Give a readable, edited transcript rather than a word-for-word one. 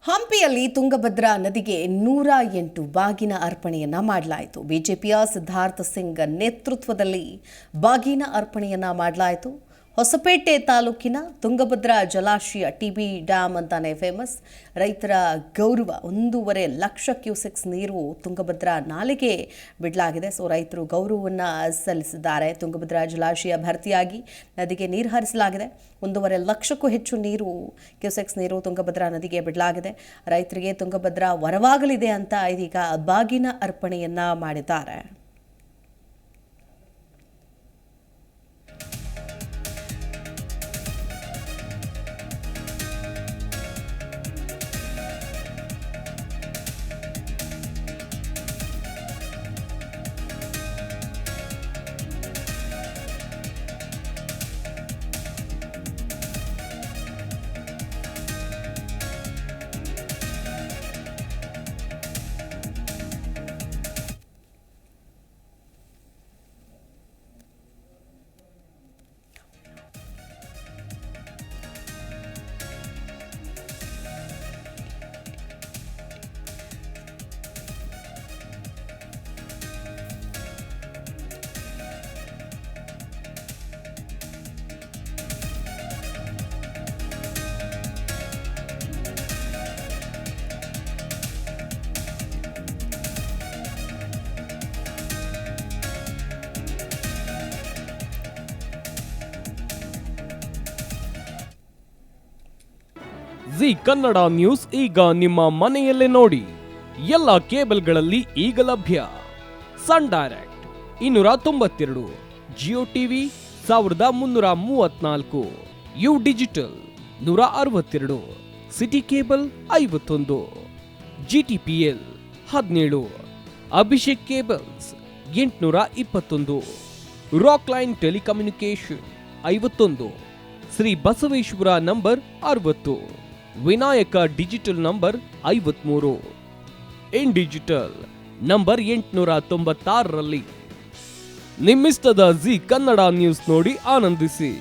ಹಂಪಿಯಲ್ಲಿ ತುಂಗಭದ್ರಾ ನದಿಗೆ 108 ಬಾಗಿನ ಅರ್ಪಣೆಯನ್ನ ಮಾಡಲಾಯಿತು. ಬಿಜೆಪಿಯ ಸಿದ್ಧಾರ್ಥ ಸಿಂಗ್ ನೇತೃತ್ವದಲ್ಲಿ ಬಾಗಿನ ಅರ್ಪಣೆಯನ್ನ ಮಾಡಲಾಯಿತು. ಹೊಸಪೇಟೆ ತಾಲೂಕಿನ ತುಂಗಭದ್ರಾ ಜಲಾಶಯ ಟಿಬಿ ಡ್ಯಾಮ್ ಅಂತಾನೆ ಫೇಮಸ್. ರೈತರ ಗೌರವ 1.5 ಲಕ್ಷ ಕ್ಯೂಸೆಕ್ಸ್ ನೀರು ತುಂಗಭದ್ರಾ ನಾಲೆಗೆ ಬಿಡಲಾಗಿದೆ. ರೈತರು ಗೌರವವನ್ನು ಸಲ್ಲಿಸಿದ್ದಾರೆ. ತುಂಗಭದ್ರಾ ಜಲಾಶಯ ಭರ್ತಿಯಾಗಿ ನದಿಗೆ ನೀರು ಹರಿಸಲಾಗಿದೆ. 1.5 ಲಕ್ಷಕ್ಕೂ ಹೆಚ್ಚು ಕ್ಯೂಸೆಕ್ಸ್ ನೀರು ತುಂಗಭದ್ರಾ ನದಿಗೆ ಬಿಡಲಾಗಿದೆ. ರೈತರಿಗೆ ತುಂಗಭದ್ರಾ ವರವಾಗಲಿದೆ ಅಂತ ಇದೀಗ ಬಾಗಿನ ಅರ್ಪಣೆಯನ್ನ ಮಾಡಿದ್ದಾರೆ. ಜಿ ಕನ್ನಡ ನ್ಯೂಸ್ ಈಗ ನಿಮ್ಮ ಮನೆಯಲ್ಲೇ ನೋಡಿ. ಎಲ್ಲ ಕೇಬಲ್ಗಳಲ್ಲಿ ಈಗ ಲಭ್ಯ. Sun Direct 292, Jio TV 1334, U Digital 162, City Cable 51, GTPL 17, Abhishek Cables 821, Rock Line Telecommunication 51, Shri Basaveshwara number 60, Vinayaka Digital number 53, In Digital number 896ರಲ್ಲಿ ನಿಮ್ಮಿಸ್ತದ ಜಿ ಕನ್ನಡ ನ್ಯೂಸ್ ನೋಡಿ ಆನಂದಿಸಿ.